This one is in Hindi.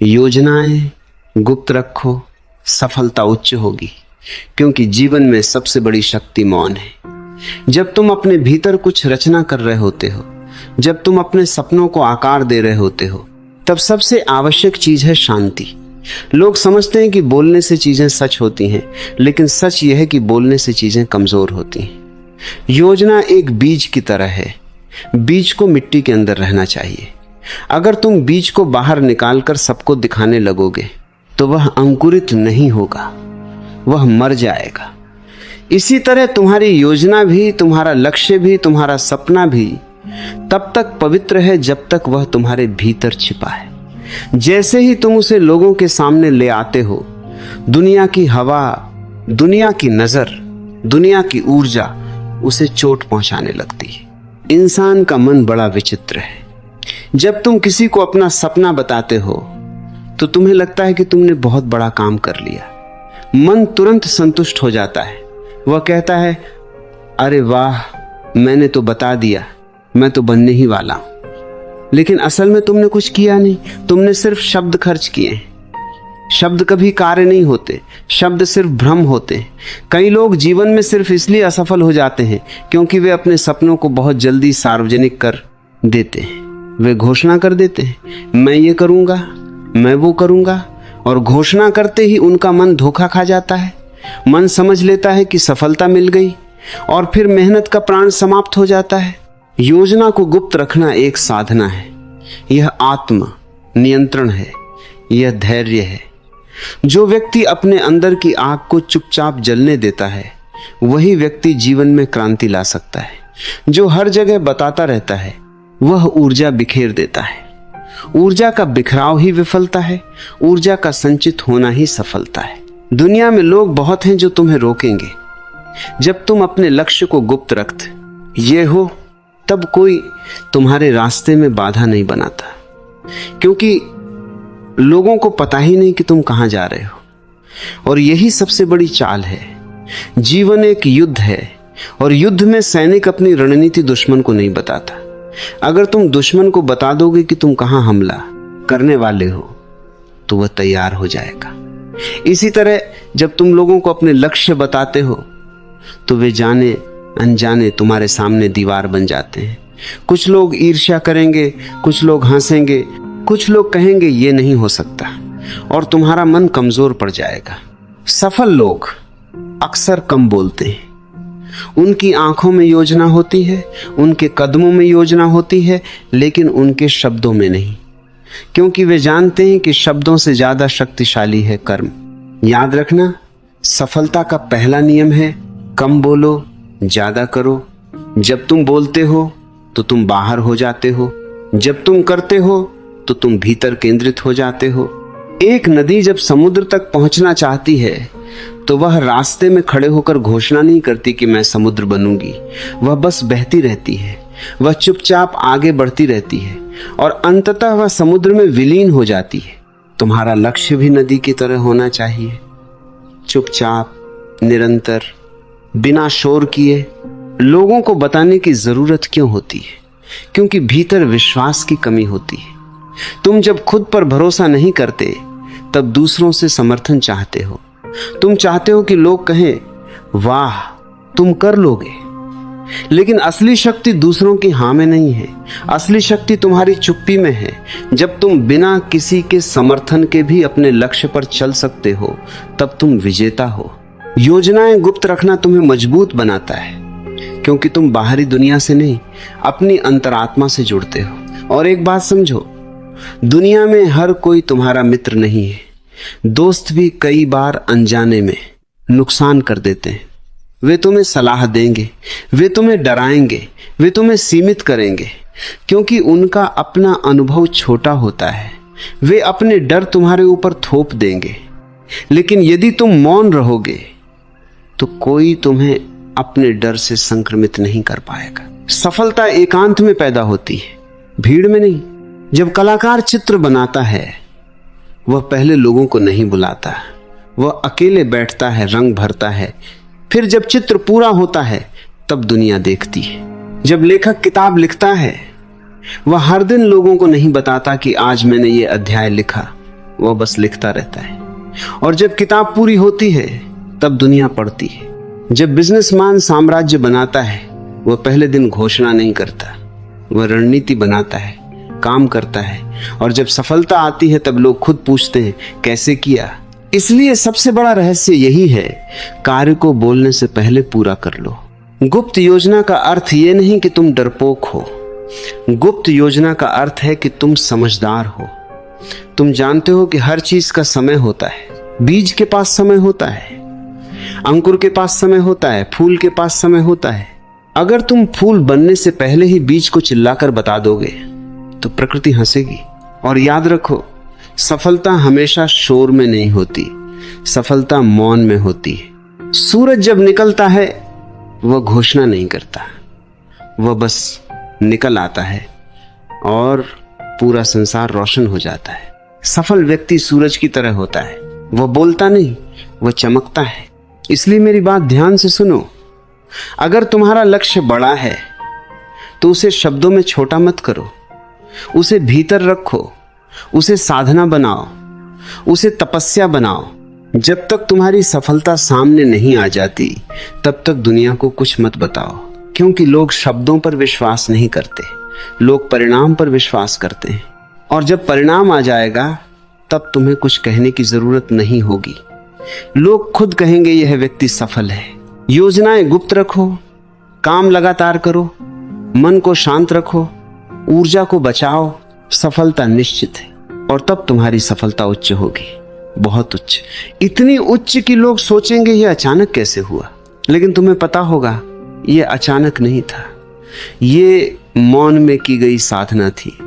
योजनाएं गुप्त रखो, सफलता उच्च होगी, क्योंकि जीवन में सबसे बड़ी शक्ति मौन है। जब तुम अपने भीतर कुछ रचना कर रहे होते हो, जब तुम अपने सपनों को आकार दे रहे होते हो, तब सबसे आवश्यक चीज है शांति। लोग समझते हैं कि बोलने से चीजें सच होती हैं, लेकिन सच यह है कि बोलने से चीजें कमजोर होती हैं। योजना एक बीज की तरह है। बीज को मिट्टी के अंदर रहना चाहिए। अगर तुम बीज को बाहर निकालकर सबको दिखाने लगोगे तो वह अंकुरित नहीं होगा, वह मर जाएगा। इसी तरह तुम्हारी योजना भी, तुम्हारा लक्ष्य भी, तुम्हारा सपना भी तब तक पवित्र है जब तक वह तुम्हारे भीतर छिपा है। जैसे ही तुम उसे लोगों के सामने ले आते हो, दुनिया की हवा, दुनिया की नजर, दुनिया की ऊर्जा उसे चोट पहुंचाने लगती है। इंसान का मन बड़ा विचित्र है। जब तुम किसी को अपना सपना बताते हो तो तुम्हें लगता है कि तुमने बहुत बड़ा काम कर लिया। मन तुरंत संतुष्ट हो जाता है। वह कहता है, अरे वाह, मैंने तो बता दिया, मैं तो बनने ही वाला हूं। लेकिन असल में तुमने कुछ किया नहीं, तुमने सिर्फ शब्द खर्च किए। शब्द कभी कार्य नहीं होते, शब्द सिर्फ भ्रम होते हैं। कई लोग जीवन में सिर्फ इसलिए असफल हो जाते हैं क्योंकि वे अपने सपनों को बहुत जल्दी सार्वजनिक कर देते हैं। वे घोषणा कर देते हैं, मैं ये करूंगा, मैं वो करूंगा, और घोषणा करते ही उनका मन धोखा खा जाता है। मन समझ लेता है कि सफलता मिल गई और फिर मेहनत का प्राण समाप्त हो जाता है। योजना को गुप्त रखना एक साधना है। यह आत्म नियंत्रण है, यह धैर्य है। जो व्यक्ति अपने अंदर की आग को चुपचाप जलने देता है, वही व्यक्ति जीवन में क्रांति ला सकता है। जो हर जगह बताता रहता है, वह ऊर्जा बिखेर देता है। ऊर्जा का बिखराव ही विफलता है, ऊर्जा का संचित होना ही सफलता है। दुनिया में लोग बहुत हैं जो तुम्हें रोकेंगे। जब तुम अपने लक्ष्य को गुप्त रखते ये हो, तब कोई तुम्हारे रास्ते में बाधा नहीं बनाता, क्योंकि लोगों को पता ही नहीं कि तुम कहां जा रहे हो। और यही सबसे बड़ी चाल है। जीवन एक युद्ध है और युद्ध में सैनिक अपनी रणनीति दुश्मन को नहीं बताता। अगर तुम दुश्मन को बता दोगे कि तुम कहां हमला करने वाले हो, तो वह तैयार हो जाएगा। इसी तरह जब तुम लोगों को अपने लक्ष्य बताते हो, तो वे जाने अनजाने तुम्हारे सामने दीवार बन जाते हैं। कुछ लोग ईर्ष्या करेंगे, कुछ लोग हंसेंगे, कुछ लोग कहेंगे ये नहीं हो सकता, और तुम्हारा मन कमजोर पड़ जाएगा। सफल लोग अक्सर कम बोलते हैं। उनकी आंखों में योजना होती है, उनके कदमों में योजना होती है, लेकिन उनके शब्दों में नहीं, क्योंकि वे जानते हैं कि शब्दों से ज्यादा शक्तिशाली है कर्म। याद रखना, सफलता का पहला नियम है, कम बोलो, ज्यादा करो। जब तुम बोलते हो तो तुम बाहर हो जाते हो, जब तुम करते हो तो तुम भीतर केंद्रित हो जाते हो। एक नदी जब समुद्र तक पहुंचना चाहती है तो वह रास्ते में खड़े होकर घोषणा नहीं करती कि मैं समुद्र बनूंगी। वह बस बहती रहती है, वह चुपचाप आगे बढ़ती रहती है और अंततः वह समुद्र में विलीन हो जाती है। तुम्हारा लक्ष्य भी नदी की तरह होना चाहिए, चुपचाप, निरंतर, बिना शोर किए। लोगों को बताने की जरूरत क्यों होती है? क्योंकि भीतर विश्वास की कमी होती है। तुम जब खुद पर भरोसा नहीं करते, तब दूसरों से समर्थन चाहते हो। तुम चाहते हो कि लोग कहें, वाह, तुम कर लोगे। लेकिन असली शक्ति दूसरों की हाँ में नहीं है, असली शक्ति तुम्हारी चुप्पी में है। जब तुम बिना किसी के समर्थन के भी अपने लक्ष्य पर चल सकते हो, तब तुम विजेता हो। योजनाएं गुप्त रखना तुम्हें मजबूत बनाता है, क्योंकि तुम बाहरी दुनिया से नहीं, अपनी अंतरात्मा से जुड़ते हो। और एक बात समझो, दुनिया में हर कोई तुम्हारा मित्र नहीं है। दोस्त भी कई बार अनजाने में नुकसान कर देते हैं। वे तुम्हें सलाह देंगे, वे तुम्हें डराएंगे, वे तुम्हें सीमित करेंगे, क्योंकि उनका अपना अनुभव छोटा होता है। वे अपने डर तुम्हारे ऊपर थोप देंगे। लेकिन यदि तुम मौन रहोगे तो कोई तुम्हें अपने डर से संक्रमित नहीं कर पाएगा। सफलता एकांत में पैदा होती है, भीड़ में नहीं। जब कलाकार चित्र बनाता है, वह पहले लोगों को नहीं बुलाता, वह अकेले बैठता है, रंग भरता है। फिर जब चित्र पूरा होता है, तब दुनिया देखती है। जब लेखक किताब लिखता है, वह हर दिन लोगों को नहीं बताता कि आज मैंने ये अध्याय लिखा। वह बस लिखता रहता है। और जब किताब पूरी होती है तब दुनिया पढ़ती है। जब बिजनेसमैन साम्राज्य बनाता है वह पहले दिन घोषणा नहीं करता, वह रणनीति बनाता है, काम करता है। और जब सफलता आती है तब लोग खुद पूछते हैं कैसे किया। इसलिए सबसे बड़ा रहस्य यही है, कार्य को बोलने से पहले पूरा कर लो। गुप्त योजना का अर्थ ये नहीं कि तुम डरपोक हो, गुप्त योजना का अर्थ है कि तुम समझदार हो। तुम जानते हो कि हर चीज का समय होता है। बीज के पास समय होता है, अंकुर के पास समय होता है, फूल के पास समय होता है। अगर तुम फूल बनने से पहले ही बीज को चिल्लाकर बता दोगे तो प्रकृति हंसेगी। और याद रखो, सफलता हमेशा शोर में नहीं होती, सफलता मौन में होती है। सूरज जब निकलता है वह घोषणा नहीं करता, वह बस निकल आता है और पूरा संसार रोशन हो जाता है। सफल व्यक्ति सूरज की तरह होता है, वह बोलता नहीं, वह चमकता है। इसलिए मेरी बात ध्यान से सुनो। अगर तुम्हारा लक्ष्य बड़ा है तो उसे शब्दों में छोटा मत करो, उसे भीतर रखो, उसे साधना बनाओ, उसे तपस्या बनाओ। जब तक तुम्हारी सफलता सामने नहीं आ जाती तब तक दुनिया को कुछ मत बताओ, क्योंकि लोग शब्दों पर विश्वास नहीं करते, लोग परिणाम पर विश्वास करते हैं। और जब परिणाम आ जाएगा तब तुम्हें कुछ कहने की जरूरत नहीं होगी। लोग खुद कहेंगे यह व्यक्ति सफल है। योजनाएं गुप्त रखो, काम लगातार करो, मन को शांत रखो, ऊर्जा को बचाओ। सफलता निश्चित है और तब तुम्हारी सफलता उच्च होगी, बहुत उच्च, इतनी उच्च कि लोग सोचेंगे यह अचानक कैसे हुआ। लेकिन तुम्हें पता होगा यह अचानक नहीं था, ये मौन में की गई साधना थी।